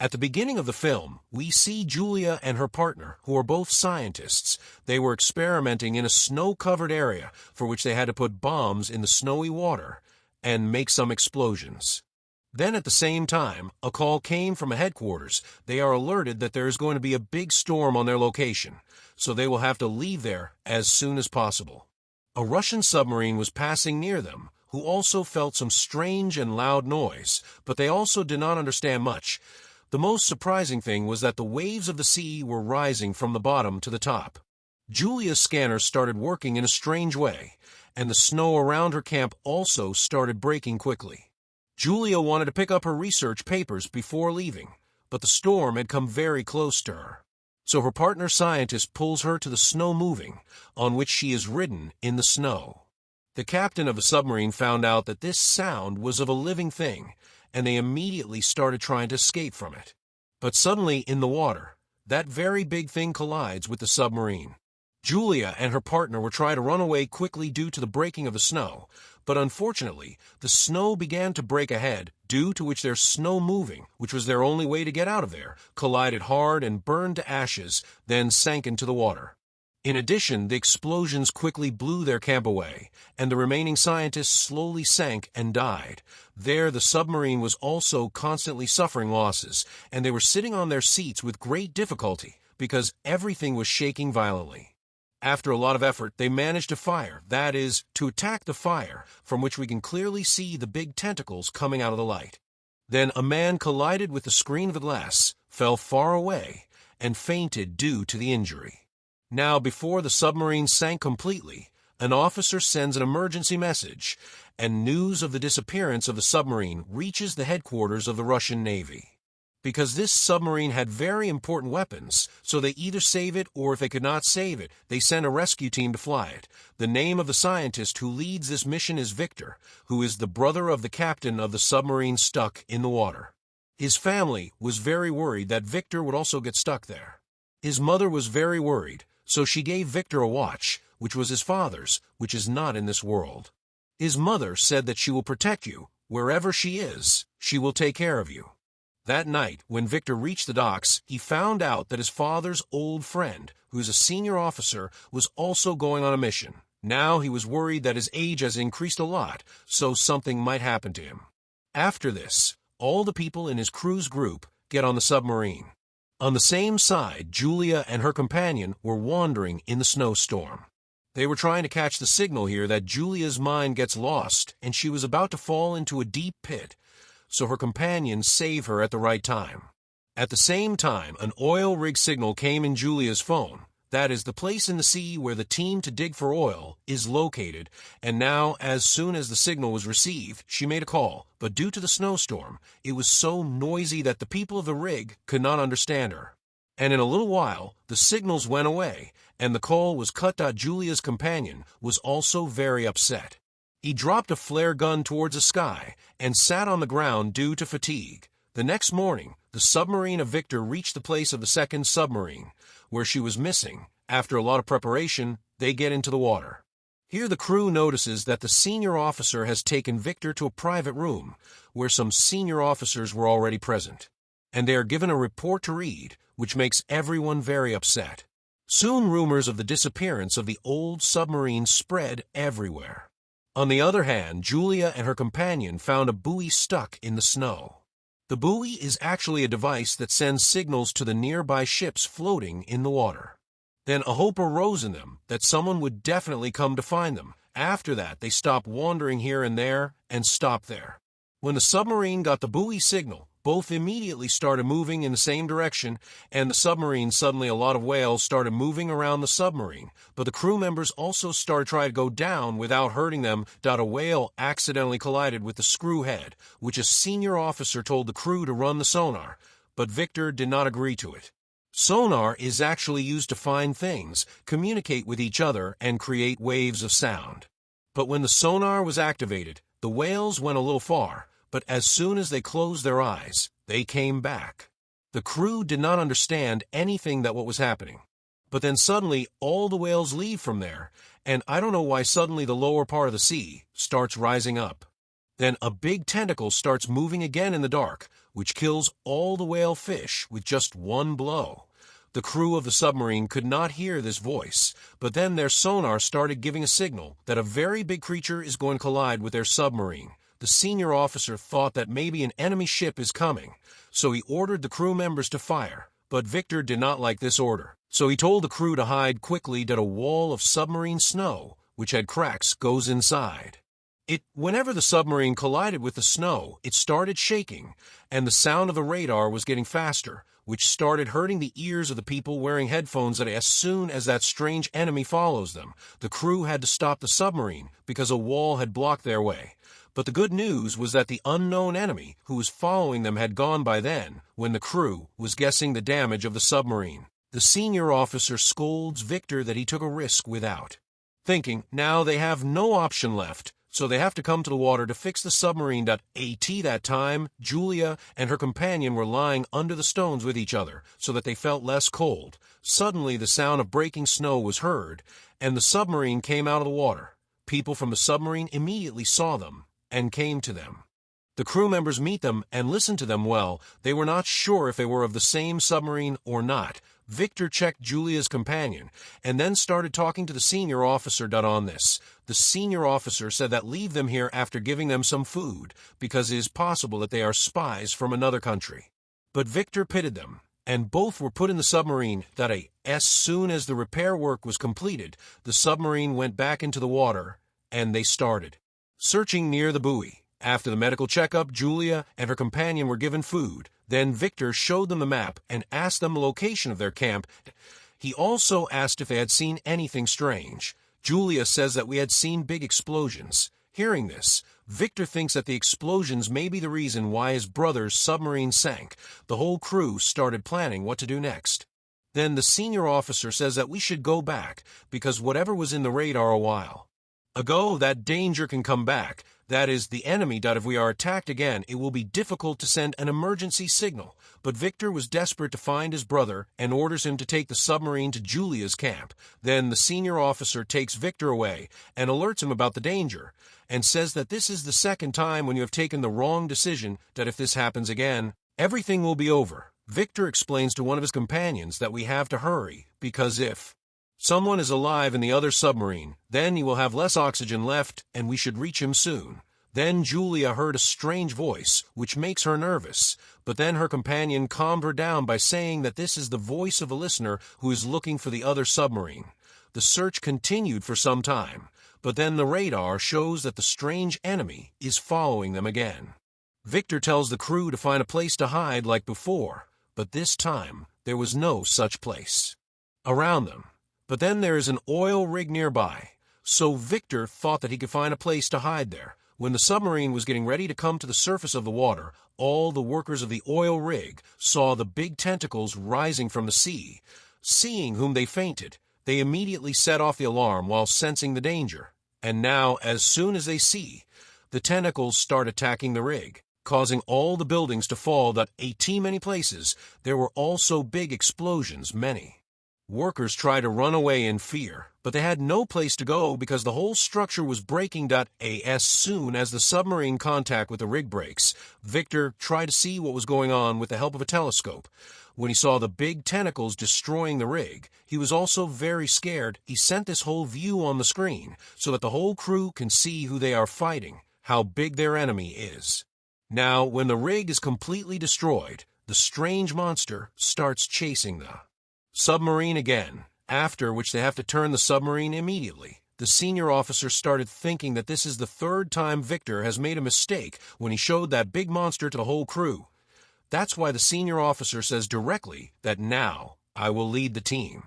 At the beginning of the film, we see Julia and her partner, who are both scientists. They were experimenting in a snow-covered area for which they had to put bombs in the snowy water and make some explosions. Then at the same time, a call came from a headquarters. They are alerted that there is going to be a big storm on their location, so they will have to leave there as soon as possible. A Russian submarine was passing near them, who also felt some strange and loud noise, but they also did not understand much. The most surprising thing was that the waves of the sea were rising from the bottom to the top. Julia's scanner started working in a strange way, and the snow around her camp also started breaking quickly. Julia wanted to pick up her research papers before leaving, but the storm had come very close to her. So her partner scientist pulls her to the snow moving, on which she is ridden in the snow. The captain of the submarine found out that this sound was of a living thing, and they immediately started trying to escape from it. But suddenly, in the water, that very big thing collides with the submarine. Julia and her partner were trying to run away quickly due to the breaking of the snow, but unfortunately, the snow began to break ahead, due to which their snow moving, which was their only way to get out of there, collided hard and burned to ashes, then sank into the water. In addition, the explosions quickly blew their camp away, and the remaining scientists slowly sank and died. There, the submarine was also constantly suffering losses, and they were sitting on their seats with great difficulty, because everything was shaking violently. After a lot of effort, they managed to fire, that is, to attack the fire, from which we can clearly see the big tentacles coming out of the light. Then a man collided with the screen of the glass, fell far away, and fainted due to the injury. Now, before the submarine sank completely, an officer sends an emergency message, and news of the disappearance of the submarine reaches the headquarters of the Russian Navy. Because this submarine had very important weapons, so they either save it or if they could not save it, they send a rescue team to fly it. The name of the scientist who leads this mission is Victor, who is the brother of the captain of the submarine stuck in the water. His family was very worried that Victor would also get stuck there. His mother was very worried, so she gave Victor a watch, which was his father's, which is not in this world. His mother said that she will protect you. Wherever she is, she will take care of you. That night, when Victor reached the docks, he found out that his father's old friend, who is a senior officer, was also going on a mission. Now he was worried that his age has increased a lot, so something might happen to him. After this, all the people in his crew's group get on the submarine. On the same side, Julia and her companion were wandering in the snowstorm. They were trying to catch the signal here that Julia's mind gets lost and she was about to fall into a deep pit, so her companions save her at the right time. At the same time, an oil rig signal came in Julia's phone. That is the place in the sea where the team to dig for oil is located, and now, as soon as the signal was received, she made a call, but due to the snowstorm, it was so noisy that the people of the rig could not understand her. And in a little while, the signals went away, and the call was cut. Julia's companion was also very upset. He dropped a flare gun towards the sky and sat on the ground due to fatigue. The next morning, the submarine of Victor reached the place of the second submarine, where she was missing. After a lot of preparation, they get into the water. Here the crew notices that the senior officer has taken Victor to a private room, where some senior officers were already present, and they are given a report to read, which makes everyone very upset. Soon rumors of the disappearance of the old submarine spread everywhere. On the other hand, Julia and her companion found a buoy stuck in the snow. The buoy is actually a device that sends signals to the nearby ships floating in the water. Then a hope arose in them that someone would definitely come to find them. After that, they stopped wandering here and there and stopped there. When the submarine got the buoy signal, both immediately started moving in the same direction, and the submarine suddenly a lot of whales started moving around the submarine, but the crew members also started trying to go down without hurting them. A whale accidentally collided with the screw head, which a senior officer told the crew to run the sonar, but Victor did not agree to it. Sonar is actually used to find things, communicate with each other, and create waves of sound. But when the sonar was activated, the whales went a little far, but as soon as they closed their eyes, they came back. The crew did not understand anything that what was happening. But then suddenly all the whales leave from there, and I don't know why suddenly the lower part of the sea starts rising up. Then a big tentacle starts moving again in the dark, which kills all the whale fish with just one blow. The crew of the submarine could not hear this voice, but then their sonar started giving a signal that a very big creature is going to collide with their submarine. The senior officer thought that maybe an enemy ship is coming, so he ordered the crew members to fire. But Victor did not like this order, so he told the crew to hide quickly that a wall of submarine snow, which had cracks, goes inside. Whenever the submarine collided with the snow, it started shaking, and the sound of the radar was getting faster, which started hurting the ears of the people wearing headphones. That as soon as that strange enemy follows them, the crew had to stop the submarine because a wall had blocked their way. But the good news was that the unknown enemy who was following them had gone by then, when the crew was guessing the damage of the submarine. The senior officer scolds Victor that he took a risk without, thinking now they have no option left, so they have to come to the water to fix the submarine. At that time, Julia and her companion were lying under the stones with each other, so that they felt less cold. Suddenly the sound of breaking snow was heard, and the submarine came out of the water. People from the submarine immediately saw them and came to them. The crew members meet them and listen to them well. They were not sure if they were of the same submarine or not. Victor checked Julia's companion and then started talking to the senior officer on this. The senior officer said that leave them here after giving them some food, because it is possible that they are spies from another country. But Victor pitied them, and both were put in the submarine. As soon as the repair work was completed, the submarine went back into the water, and they started searching near the buoy. After the medical checkup, Julia and her companion were given food. Then Victor showed them the map and asked them the location of their camp. He also asked if they had seen anything strange. Julia says that we had seen big explosions. Hearing this, Victor thinks that the explosions may be the reason why his brother's submarine sank. The whole crew started planning what to do next. Then the senior officer says that we should go back, because whatever was in the radar a while ago, that danger can come back. That is, the enemy. If we are attacked again, it will be difficult to send an emergency signal. But Victor was desperate to find his brother and orders him to take the submarine to Julia's camp. Then the senior officer takes Victor away and alerts him about the danger, and says that this is the second time when you have taken the wrong decision, that if this happens again, everything will be over. Victor explains to one of his companions that we have to hurry, because if someone is alive in the other submarine, then he will have less oxygen left, and we should reach him soon. Then Julia heard a strange voice, which makes her nervous, but then her companion calmed her down by saying that this is the voice of a listener who is looking for the other submarine. The search continued for some time, but then the radar shows that the strange enemy is following them again. Victor tells the crew to find a place to hide like before, but this time there was no such place around them. But then there is an oil rig nearby, so Victor thought that he could find a place to hide there. When the submarine was getting ready to come to the surface of the water, all the workers of the oil rig saw the big tentacles rising from the sea. Seeing whom, they fainted. They immediately set off the alarm while sensing the danger. And now, as soon as they see, the tentacles start attacking the rig, causing all the buildings to fall. Many places, there were also big explosions, many. Workers tried to run away in fear, but they had no place to go because the whole structure was breaking. As soon as the submarine contact with the rig breaks, Victor tried to see what was going on with the help of a telescope. When he saw the big tentacles destroying the rig, he was also very scared. He sent this whole view on the screen so that the whole crew can see who they are fighting, how big their enemy is. Now, when the rig is completely destroyed, the strange monster starts chasing the submarine again, after which they have to turn the submarine immediately. The senior officer started thinking that this is the third time Victor has made a mistake when he showed that big monster to the whole crew. That's why the senior officer says directly that now I will lead the team.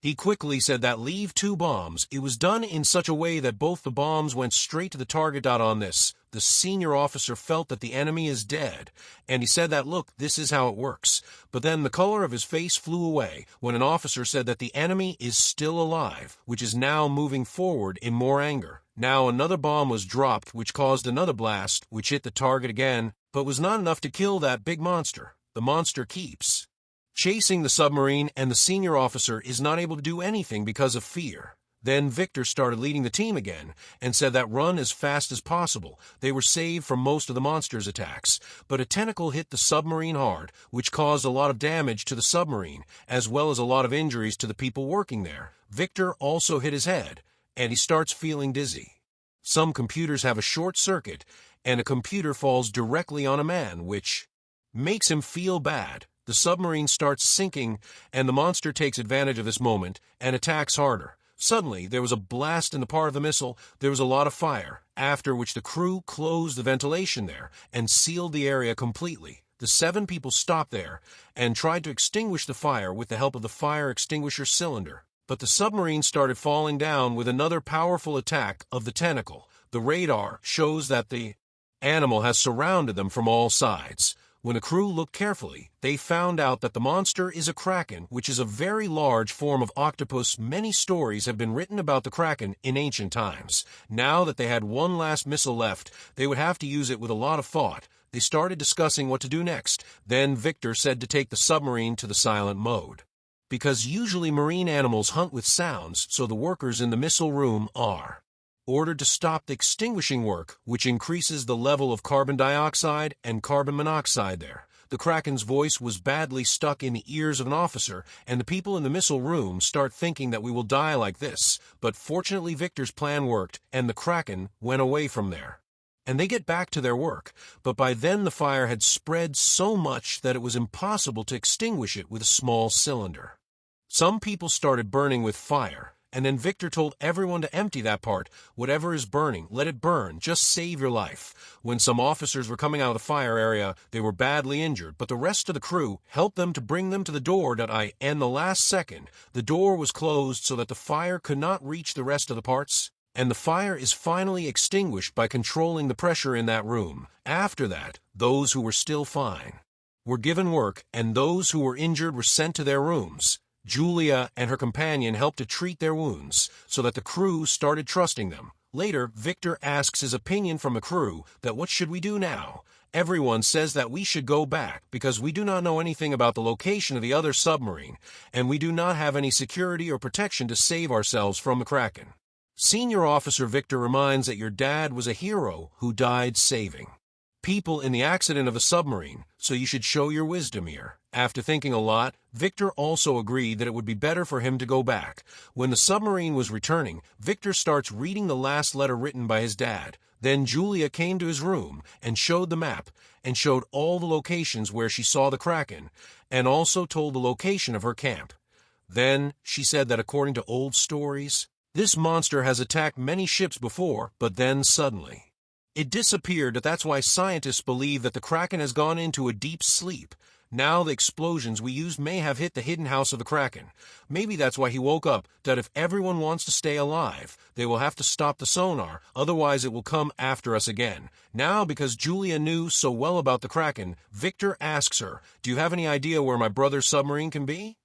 He quickly said that leave 2 bombs. It was done in such a way that both the bombs went straight to the target. On this, the senior officer felt that the enemy is dead, and he said that, look, this is how it works. But then the color of his face flew away when an officer said that the enemy is still alive, which is now moving forward in more anger. Now another bomb was dropped, which caused another blast, which hit the target again, but was not enough to kill that big monster. The monster keeps chasing the submarine, and the senior officer is not able to do anything because of fear. Then Victor started leading the team again and said that run as fast as possible. They were saved from most of the monster's attacks, but a tentacle hit the submarine hard, which caused a lot of damage to the submarine, as well as a lot of injuries to the people working there. Victor also hit his head, and he starts feeling dizzy. Some computers have a short circuit, and a computer falls directly on a man, which makes him feel bad. The submarine starts sinking, and the monster takes advantage of this moment and attacks harder. Suddenly, there was a blast in the part of the missile. There was a lot of fire, after which the crew closed the ventilation there and sealed the area completely. The 7 people stopped there and tried to extinguish the fire with the help of the fire extinguisher cylinder. But the submarine started falling down with another powerful attack of the tentacle. The radar shows that the animal has surrounded them from all sides. When the crew looked carefully, they found out that the monster is a kraken, which is a very large form of octopus. Many stories have been written about the kraken in ancient times. Now that they had one last missile left, they would have to use it with a lot of thought. They started discussing what to do next. Then Victor said to take the submarine to the silent mode, because usually marine animals hunt with sounds, so the workers in the missile room are ordered to stop the extinguishing work, which increases the level of carbon dioxide and carbon monoxide there. The Kraken's voice was badly stuck in the ears of an officer, and the people in the missile room start thinking that we will die like this. But fortunately Victor's plan worked, and the Kraken went away from there. And they get back to their work, but by then the fire had spread so much that it was impossible to extinguish it with a small cylinder. Some people started burning with fire, and then Victor told everyone to empty that part. Whatever is burning, let it burn. Just save your life. When some officers were coming out of the fire area, they were badly injured, but the rest of the crew helped them to bring them to the door. And the last second, the door was closed so that the fire could not reach the rest of the parts, and the fire is finally extinguished by controlling the pressure in that room. After that, those who were still fine were given work, and those who were injured were sent to their rooms. Julia and her companion helped to treat their wounds, so that the crew started trusting them. Later, Victor asks his opinion from the crew that what should we do now? Everyone says that we should go back because we do not know anything about the location of the other submarine, and we do not have any security or protection to save ourselves from the Kraken. Senior Officer Victor reminds that your dad was a hero who died saving people in the accident of a submarine, so you should show your wisdom here. After thinking a lot, Victor also agreed that it would be better for him to go back. When the submarine was returning, Victor starts reading the last letter written by his dad. Then Julia came to his room and showed the map and showed all the locations where she saw the Kraken, and also told the location of her camp. Then she said that according to old stories, this monster has attacked many ships before, but then suddenly it disappeared. That's why scientists believe that the Kraken has gone into a deep sleep. Now the explosions we used may have hit the hidden house of the Kraken. Maybe that's why he woke up, that if everyone wants to stay alive, they will have to stop the sonar, otherwise it will come after us again. Now, because Julia knew so well about the Kraken, Victor asks her, do you have any idea where my brother's submarine can be?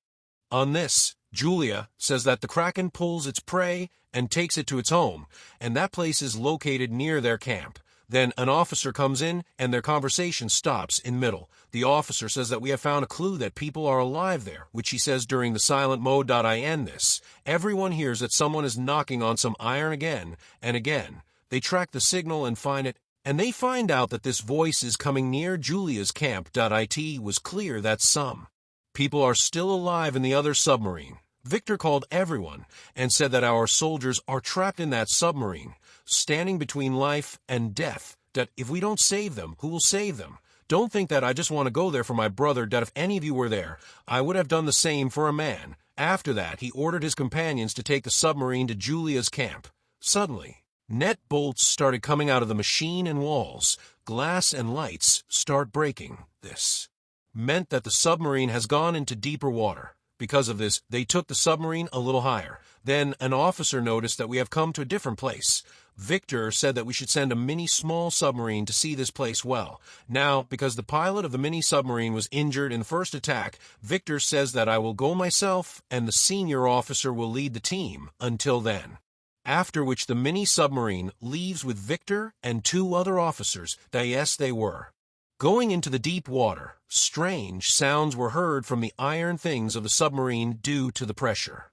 On this, Julia says that the Kraken pulls its prey and takes it to its home, and that place is located near their camp. Then an officer comes in, and their conversation stops in middle. The officer says that we have found a clue that people are alive there, which he says during the silent mode. I end this. Everyone hears that someone is knocking on some iron again and again. They track the signal and find it, and they find out that this voice is coming near Julia's camp. It was clear that some people are still alive in the other submarine. Victor called everyone and said that our soldiers are trapped in that submarine, standing between life and death, that if we don't save them, who will save them? Don't think that I just want to go there for my brother, that if any of you were there, I would have done the same for a man. After that, he ordered his companions to take the submarine to Julia's camp. Suddenly, net bolts started coming out of the machine and walls. Glass and lights start breaking. This meant that the submarine has gone into deeper water. Because of this, they took the submarine a little higher. Then an officer noticed that we have come to a different place. Victor said that we should send a small submarine to see this place well. Now, because the pilot of the mini submarine was injured in the first attack, Victor says that I will go myself and the senior officer will lead the team until then. After which the mini submarine leaves with Victor and 2 other officers. Yes, they were going into the deep water. Strange sounds were heard from the iron things of the submarine due to the pressure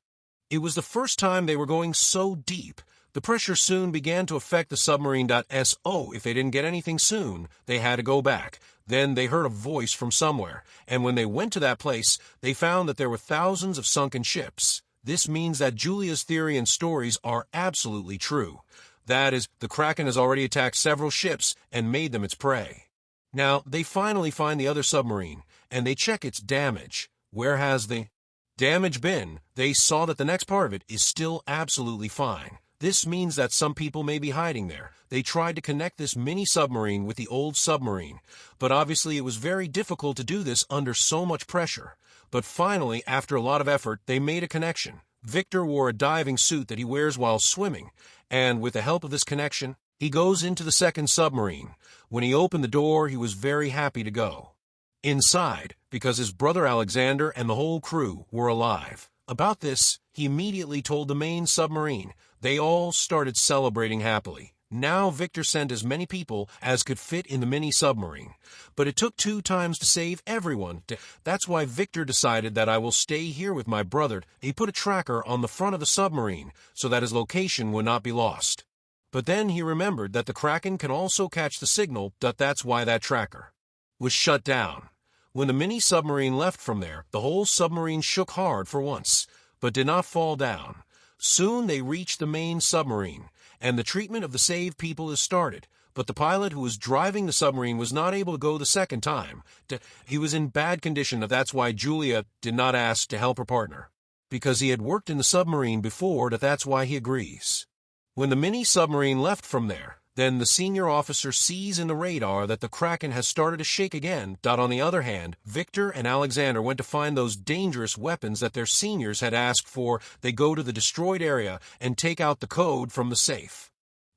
It was the first time they were going so deep. The pressure soon began to affect the submarine. So if they didn't get anything soon, they had to go back. Then they heard a voice from somewhere, and when they went to that place, they found that there were thousands of sunken ships. This means that Julia's theory and stories are absolutely true. That is, the Kraken has already attacked several ships and made them its prey. Now, they finally find the other submarine, and they check its damage. Where has the damage been? They saw that the next part of it is still absolutely fine. This means that some people may be hiding there. They tried to connect this mini submarine with the old submarine, but obviously it was very difficult to do this under so much pressure. But finally, after a lot of effort, they made a connection. Victor wore a diving suit that he wears while swimming, and with the help of this connection, he goes into the second submarine. When he opened the door, he was very happy to go inside, because his brother Alexander and the whole crew were alive. About this, he immediately told the main submarine. They all started celebrating happily. Now Victor sent as many people as could fit in the mini submarine. But it took 2 times to save everyone. That's why Victor decided that I will stay here with my brother. He put a tracker on the front of the submarine so that his location would not be lost. But then he remembered that the Kraken can also catch the signal. That's why that tracker was shut down. When the mini submarine left from there, the whole submarine shook hard for once, but did not fall down. Soon they reached the main submarine, and the treatment of the saved people is started. But the pilot who was driving the submarine was not able to go the second time. He was in bad condition. That's why Julia did not ask to help her partner, because he had worked in the submarine before. That's why he agrees. When the mini submarine left from there, then the senior officer sees in the radar that the Kraken has started to shake again. On the other hand, Victor and Alexander went to find those dangerous weapons that their seniors had asked for. They go to the destroyed area and take out the code from the safe.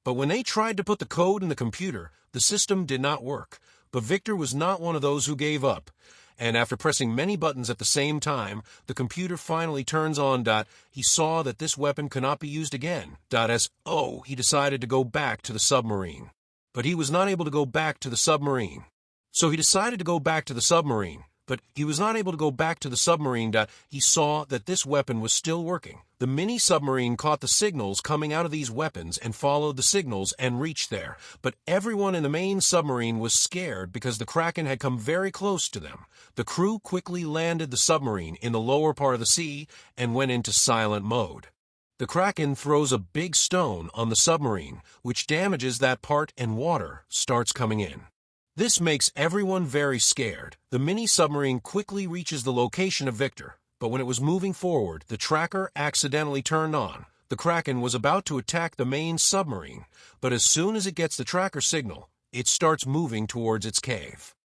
But when they tried to put the code in the computer, the system did not work. But Victor was not one of those who gave up. And after pressing many buttons at the same time, the computer finally turns on. He saw that this weapon could not be used again. He decided to go back to the submarine. But he was not able to go back to the submarine. So he decided to go back to the submarine. But he was not able to go back to the submarine. He saw that this weapon was still working. The mini submarine caught the signals coming out of these weapons and followed the signals and reached there. But everyone in the main submarine was scared because the Kraken had come very close to them. The crew quickly landed the submarine in the lower part of the sea and went into silent mode. The Kraken throws a big stone on the submarine, which damages that part, and water starts coming in. This makes everyone very scared. The mini submarine quickly reaches the location of Victor, but when it was moving forward, the tracker accidentally turned on. The Kraken was about to attack the main submarine, but as soon as it gets the tracker signal, it starts moving towards its cave.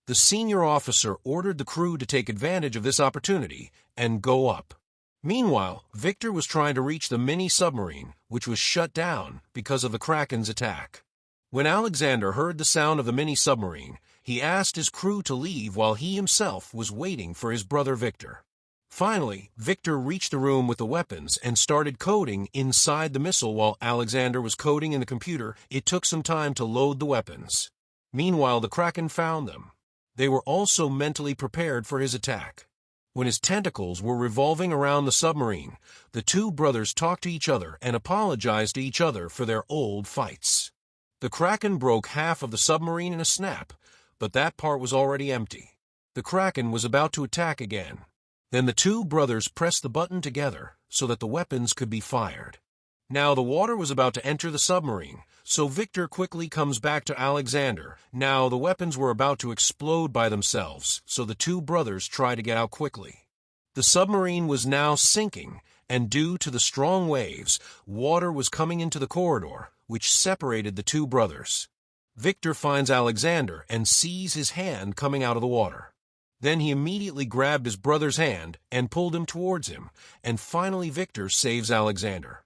The senior officer ordered the crew to take advantage of this opportunity and go up. Meanwhile, Victor was trying to reach the mini submarine, which was shut down because of the Kraken's attack. When Alexander heard the sound of the mini submarine, he asked his crew to leave while he himself was waiting for his brother Victor. Finally, Victor reached the room with the weapons and started coding inside the missile while Alexander was coding in the computer. It took some time to load the weapons. Meanwhile, the Kraken found them. They were also mentally prepared for his attack. When his tentacles were revolving around the submarine, the 2 brothers talked to each other and apologized to each other for their old fights. The Kraken broke half of the submarine in a snap, but that part was already empty. The Kraken was about to attack again. Then the 2 brothers pressed the button together so that the weapons could be fired. Now the water was about to enter the submarine, so Victor quickly comes back to Alexander. Now the weapons were about to explode by themselves, so the 2 brothers try to get out quickly. The submarine was now sinking, and due to the strong waves, water was coming into the corridor, which separated the 2 brothers. Victor finds Alexander and sees his hand coming out of the water. Then he immediately grabbed his brother's hand and pulled him towards him, and finally Victor saves Alexander.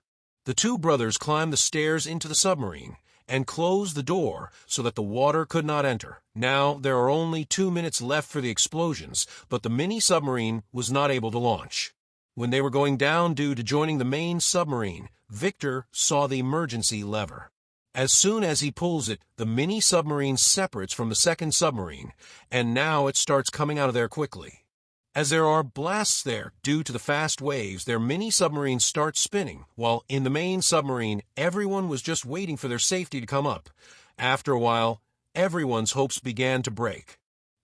The 2 brothers climbed the stairs into the submarine and closed the door so that the water could not enter. Now there are only 2 minutes left for the explosions, but the mini submarine was not able to launch. When they were going down due to joining the main submarine, Victor saw the emergency lever. As soon as he pulls it, the mini submarine separates from the second submarine, and now it starts coming out of there quickly. As there are blasts there due to the fast waves, their mini submarines start spinning, while in the main submarine, everyone was just waiting for their safety to come up. After a while, everyone's hopes began to break.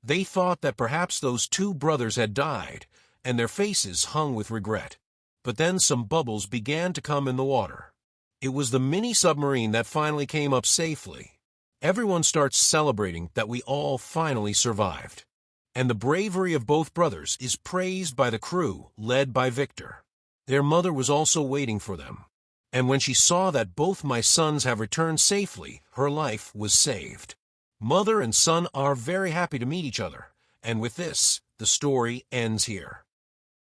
They thought that perhaps those two brothers had died, and their faces hung with regret. But then some bubbles began to come in the water. It was the mini submarine that finally came up safely. Everyone starts celebrating that we all finally survived. And the bravery of both brothers is praised by the crew, led by Victor. Their mother was also waiting for them. And when she saw that both my sons have returned safely, her life was saved. Mother and son are very happy to meet each other. And with this, the story ends here.